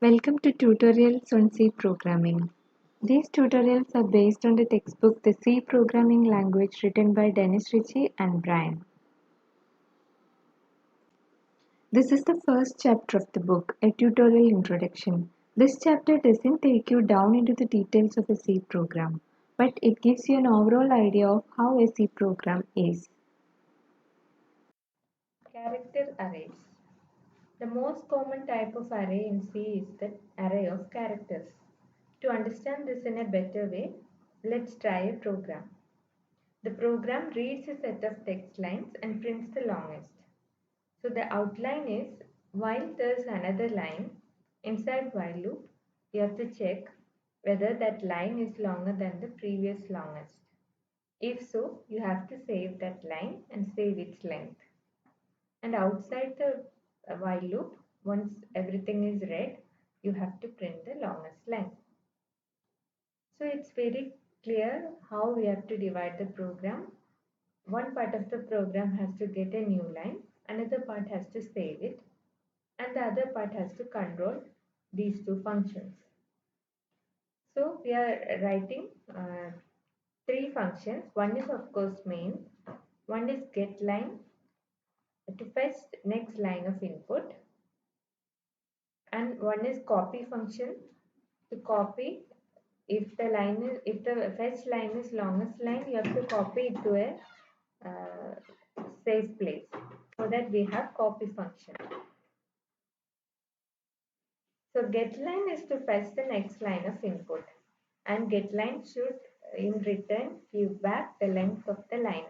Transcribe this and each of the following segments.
Welcome to tutorials on C programming. These tutorials are based on the textbook The C Programming Language written by Dennis Ritchie and Brian. This is the first chapter of the book, a tutorial introduction. This chapter doesn't take you down into the details of a C program, but it gives you an overall idea of how a C program is. Character arrays. The most common type of array in C is the array of characters. To understand this in a better way, let's try a program. The program reads a set of text lines and prints the longest. So the outline is while there's another line inside while loop, you have to check whether that line is longer than the previous longest. If so, you have to save that line and save its length. And outside the while loop, once everything is read, you have to print the longest line. So it's very clear how we have to divide the program. One part of the program has to get a new line, another part has to save it, and the other part has to control these two functions. So we are writing three functions. One is of course main, one is getLine to fetch next line of input, and one is copy function to copy. If the fetch line is longest line, you have to copy it to a safe place, so that we have copy function. So getLine is to fetch the next line of input, and getLine should in return give back the length of the line,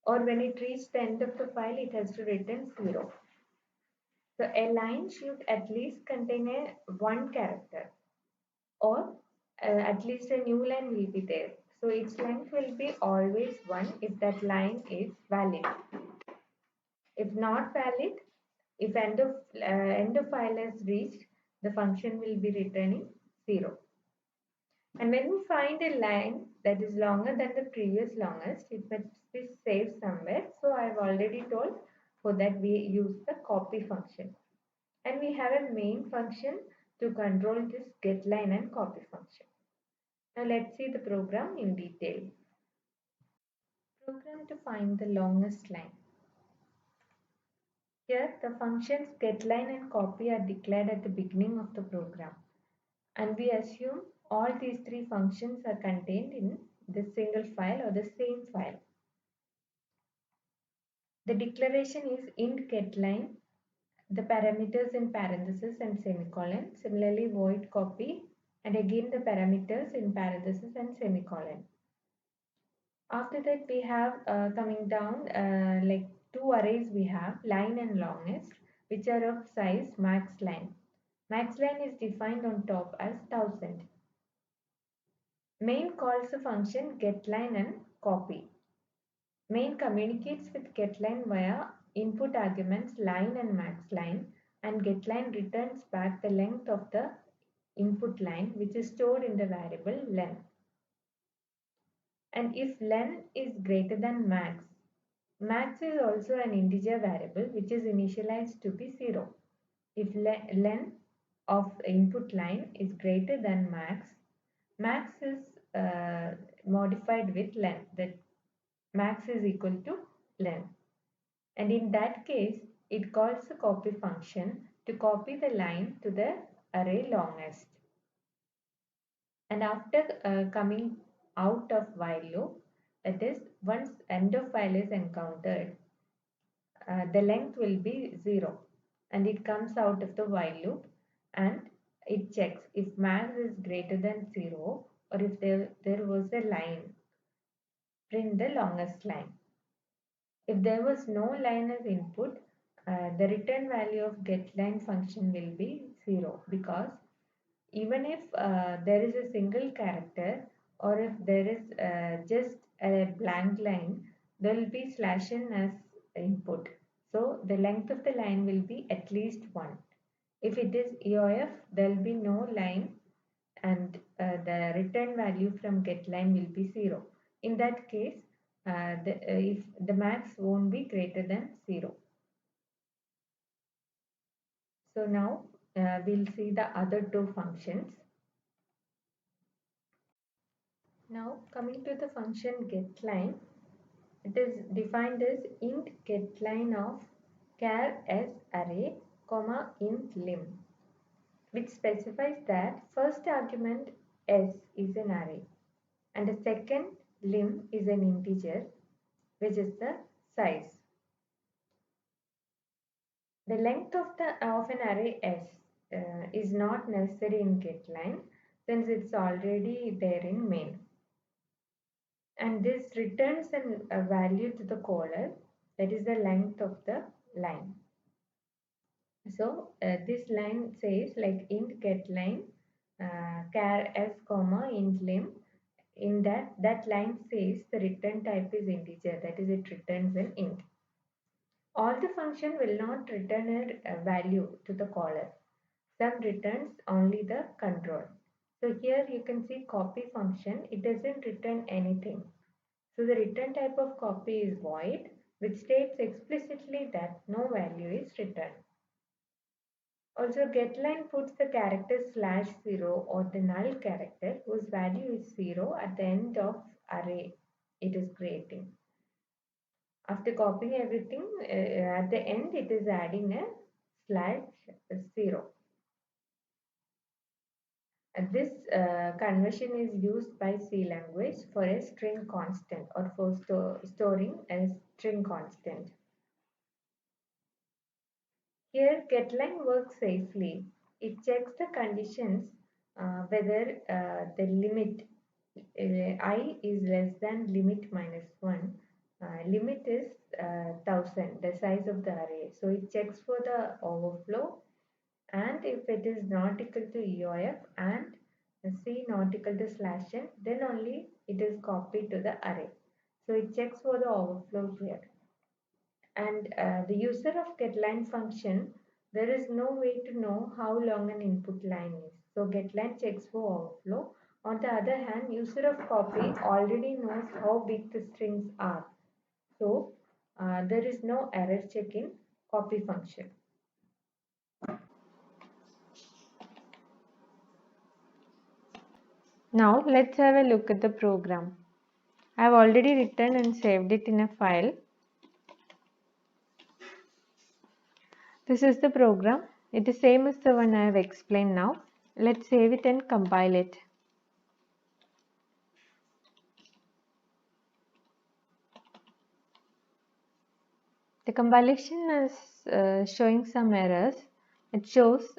or when it reaches the end of the file it has to return 0. So a line should at least contain a one character, or at least a new line will be there. So its length will be always 1 if that line is valid. If not valid, if end of file is reached, the function will be returning 0. And when we find a line that is longer than the previous longest, it must be saved somewhere. So I've already told, for that we use the copy function. And we have a main function to control this getLine and copy function. Now let's see the program in detail. Program to find the longest line. Here the functions getLine and copy are declared at the beginning of the program, and we assume all these three functions are contained in the single file or the same file. The declaration is int getLine, the parameters in parentheses and semicolon, similarly void copy, and again the parameters in parentheses and semicolon. After that we have coming down like two arrays, we have line and longest, which are of size max line. Max line is defined on top as 1000. Main calls the function getLine and copy. Main communicates with getLine via input arguments line and max line, and getLine returns back the length of the input line, which is stored in the variable len. And if len is greater than max, max is also an integer variable which is initialized to be 0. If len of input line is greater than max, max is modified with len, that max is equal to len. And in that case, it calls the copy function to copy the line to the array longest. And after coming out of while loop, that is, once end of file is encountered, the length will be 0, and it comes out of the while loop and it checks if max is greater than 0, or if there was a line, print the longest line. If there was no line as input, the return value of getLine function will be 0, because even if there is a single character, or if there is just a blank line, there will be /n as input. So the length of the line will be at least 1. If it is EOF, there will be no line, and the return value from getLine will be 0. In that case, if the max won't be greater than 0. So now we'll see the other two functions. Now coming to the function getLine, it is defined as int getLine of char s array, comma int lim, which specifies that first argument s is an array and the second lim is an integer, which is the size. The length of an array s is not necessary in getLine since it's already there in main. And this returns a value to the caller, that is the length of the line. So this line says like int getLine char s comma int lim. In that line says the return type is integer, that is it returns an int. All the function will not return a value to the caller. Some returns only the control. So here you can see copy function, it doesn't return anything. So the return type of copy is void, which states explicitly that no value is returned. Also, getLine puts the character /0 or the null character whose value is 0 at the end of array it is creating. After copying everything, at the end it is adding a /0. This conversion is used by C language for a string constant or for storing a string constant. Here, getLine works safely. It checks the conditions whether the limit I is less than limit minus 1. Limit is 1000, the size of the array. So it checks for the overflow, and if it is not equal to EOF and C not equal to /n, then only it is copied to the array. So it checks for the overflow here. And the user of getLine function, there is no way to know how long an input line is. So getLine checks for overflow. On the other hand, user of copy already knows how big the strings are. So there is no error check in copy function. Now let's have a look at the program. I have already written and saved it in a file. This is the program. It is same as the one I have explained now. Let's save it and compile it. The compilation is showing some errors. It shows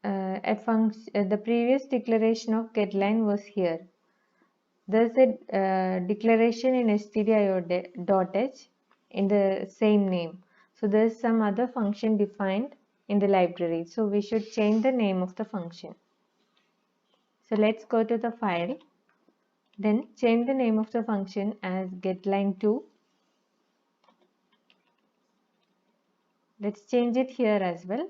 the previous declaration of getLine was here. There's a declaration in stdio.h in the same name. So there's some other function defined in the library. So we should change the name of the function. So let's go to the file. Then change the name of the function as getLine2. Let's change it here as well.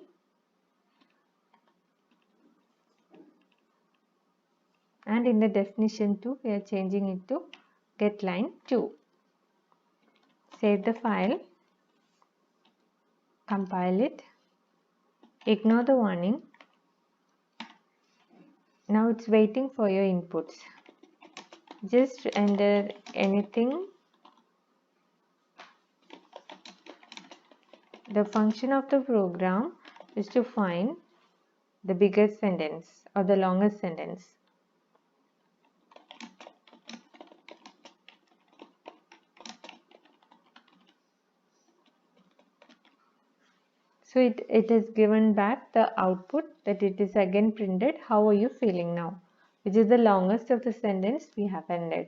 And in the definition too, we are changing it to getLine2. Save the file, compile it, ignore the warning. Now it's waiting for your inputs. Just enter anything. The function of the program is to find the biggest sentence or the longest sentence. So it has given back the output that it is again printed. How are you feeling now? Which is the longest of the sentence we have ended.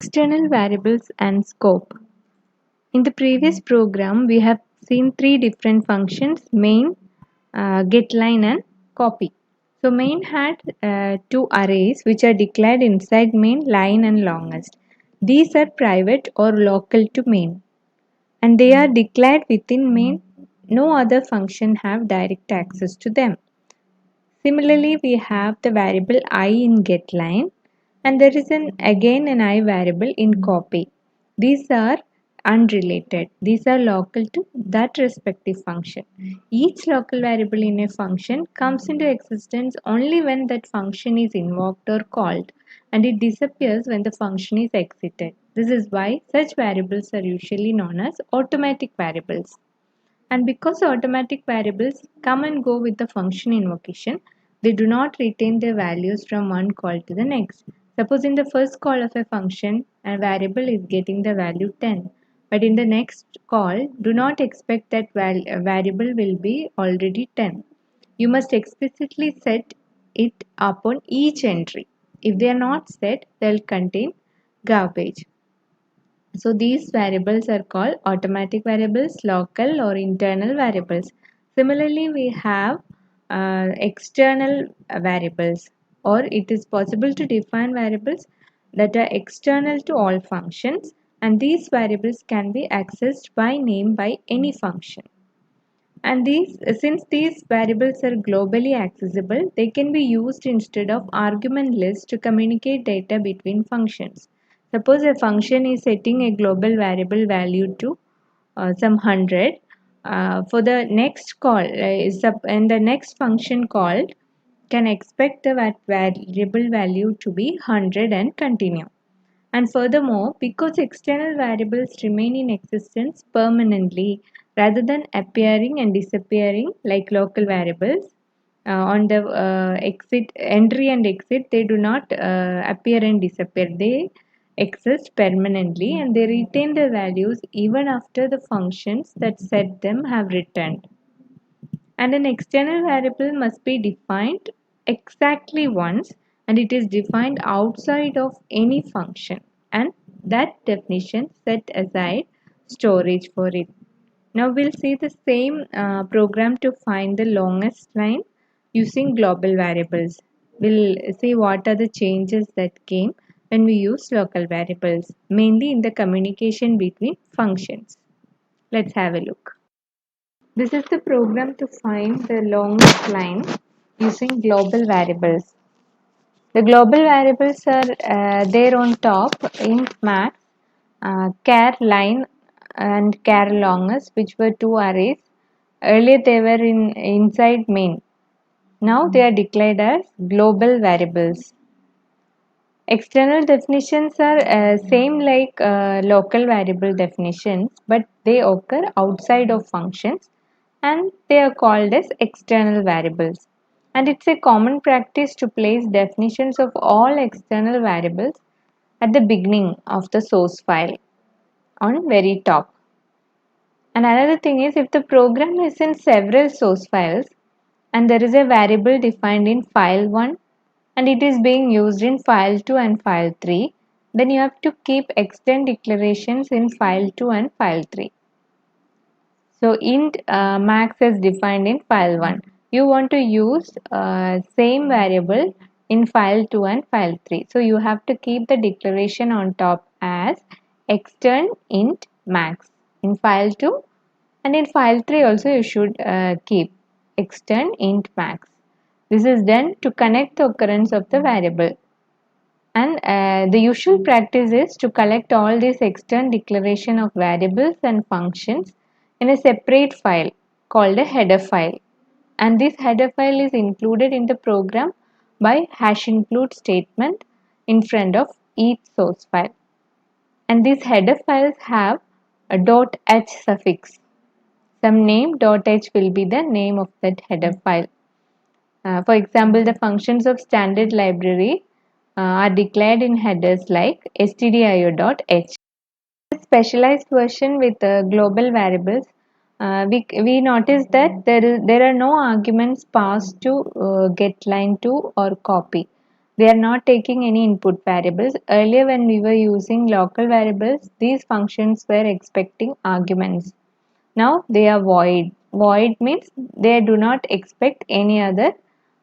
External variables and scope. In the previous program, we have seen three different functions: main, getLine, and copy. So main had two arrays which are declared inside main, line and longest. These are private or local to main, and they are declared within main. No other function have direct access to them. Similarly, we have the variable I in getLine, and there is again an I variable in copy. These are unrelated. These are local to that respective function. Each local variable in a function comes into existence only when that function is invoked or called, and it disappears when the function is exited. This is why such variables are usually known as automatic variables. And because automatic variables come and go with the function invocation, they do not retain their values from one call to the next. Suppose in the first call of a function, a variable is getting the value 10, but in the next call, do not expect that variable will be already 10. You must explicitly set it upon each entry. If they are not set, they'll contain garbage. So these variables are called automatic variables, local or internal variables. Similarly, we have external variables, or it is possible to define variables that are external to all functions, and these variables can be accessed by name by any function. And since these variables are globally accessible, they can be used instead of argument lists to communicate data between functions. Suppose a function is setting a global variable value to some 100. For the next call, and the next function called can expect the variable value to be 100 and continue. And furthermore, because external variables remain in existence permanently rather than appearing and disappearing like local variables, on the exit entry and exit, they do not appear and disappear. They exist permanently and they retain their values even after the functions that set them have returned. And an external variable must be defined exactly once, and it is defined outside of any function, and that definition set aside storage for it. Now we'll see the same program to find the longest line using global variables. We'll see what are the changes that came when we use local variables, mainly in the communication between functions. Let's have a look. This is the program to find the longest line using global variables. The global variables are there on top in max, char line and char longest, which were two arrays. Earlier they were inside main. Now they are declared as global variables. External definitions are same like local variable definitions, but they occur outside of functions and they are called as external variables. And it's a common practice to place definitions of all external variables at the beginning of the source file on very top. And another thing is, if the program is in several source files and there is a variable defined in file 1 and it is being used in file 2 and file 3, then you have to keep extend declarations in file 2 and file 3. So int max is defined in file 1. You want to use same variable in file 2 and file 3. So you have to keep the declaration on top as extern int max in file 2, and in file 3 also you should keep extern int max. This is done to connect the occurrence of the variable. And the usual practice is to collect all these external declaration of variables and functions in a separate file called a header file. And this header file is included in the program by #include statement in front of each source file. And these header files have a .h suffix. Some name .h will be the name of that header file. For example, the functions of standard library are declared in headers like stdio.h. Specialized version with global variables, we notice that there are no arguments passed to get line 2 or copy. They are not taking any input variables. Earlier when we were using local variables, these functions were expecting arguments. Now they are void. Void means they do not expect any other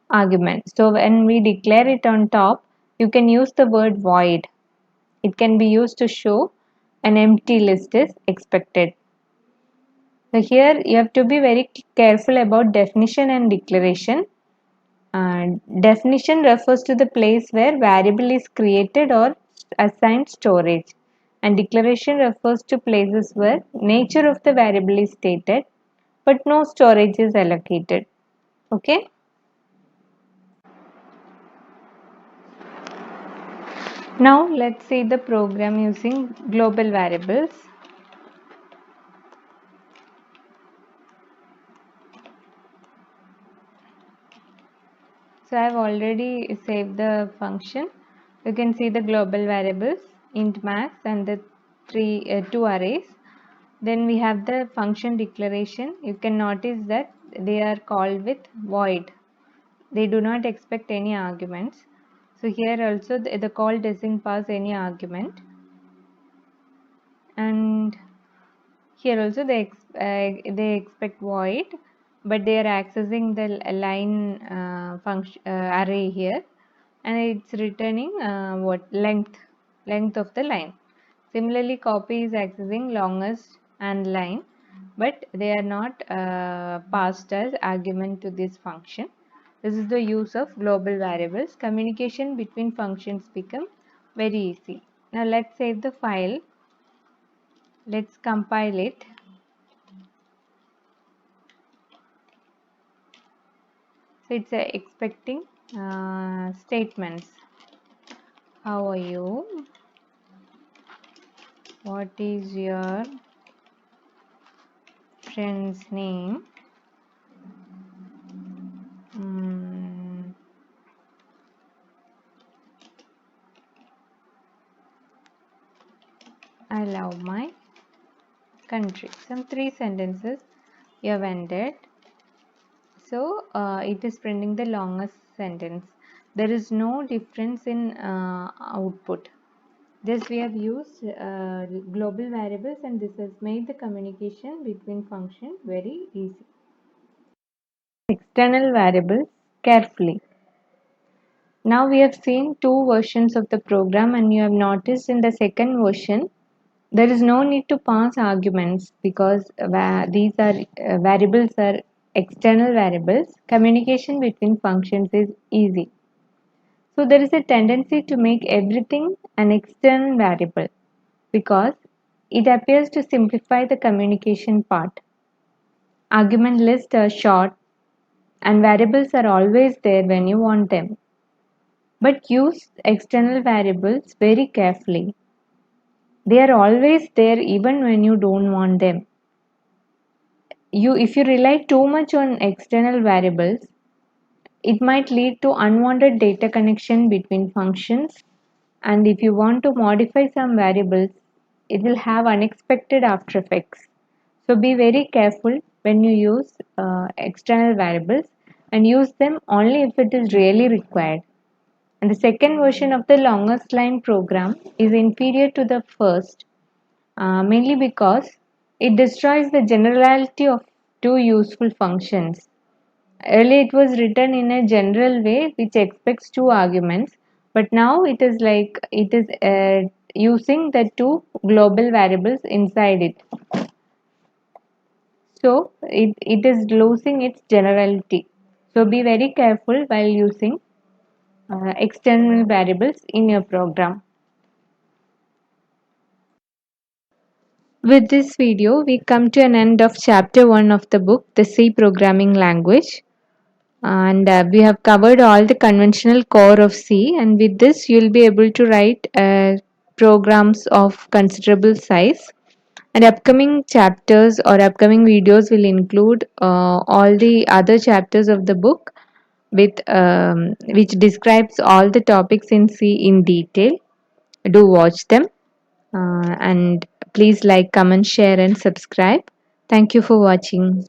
argument. So when we declare it on top, you can use the word void. It can be used to show an empty list is expected. So here you have to be very careful about definition and declaration. Definition refers to the place where variable is created or assigned storage. and declaration refers to places where nature of the variable is stated but no storage is allocated. Okay. Now let's see the program using global variables. So I have already saved the function. You can see the global variables int max and the two arrays. Then we have the function declaration. You can notice that they are called with void. They do not expect any arguments. So here also the call doesn't pass any argument, and here also they expect void, but they are accessing the line function array here, and it's returning what length of the line. Similarly, copy is accessing longest and line, but they are not passed as argument to this function. This is the use of global variables. Communication between functions become very easy. Now let's save the file. Let's compile it. So it's expecting statements. How are you? What is your friend's name? I love my country. Some 3 sentences you have ended. So it is printing the longest sentence. There is no difference in output. This we have used global variables, and this has made the communication between functions very easy. External variables carefully. Now we have seen two versions of the program, and you have noticed in the second version there is no need to pass arguments because these are variables are external variables. Communication between functions is easy. So there is a tendency to make everything an external variable because it appears to simplify the communication part. Argument lists are short and variables are always there when you want them. But use external variables very carefully. They are always there even when you don't want them. If you rely too much on external variables, it might lead to unwanted data connection between functions, and if you want to modify some variables, it will have unexpected after effects. So be very careful when you use external variables and use them only if it is really required. And the second version of the longest line program is inferior to the first, mainly because it destroys the generality of two useful functions. Earlier it was written in a general way which expects two arguments, but now it is using the two global variables inside it. So it is losing its generality. So be very careful while using external variables in your program. With this video, we come to an end of chapter 1 of the book, The C Programming Language. And we have covered all the conventional core of C, and with this you'll be able to write programs of considerable size, and upcoming chapters or upcoming videos will include all the other chapters of the book with which describes all the topics in C in detail. Do watch them, and please like, comment, share and subscribe. Thank you for watching.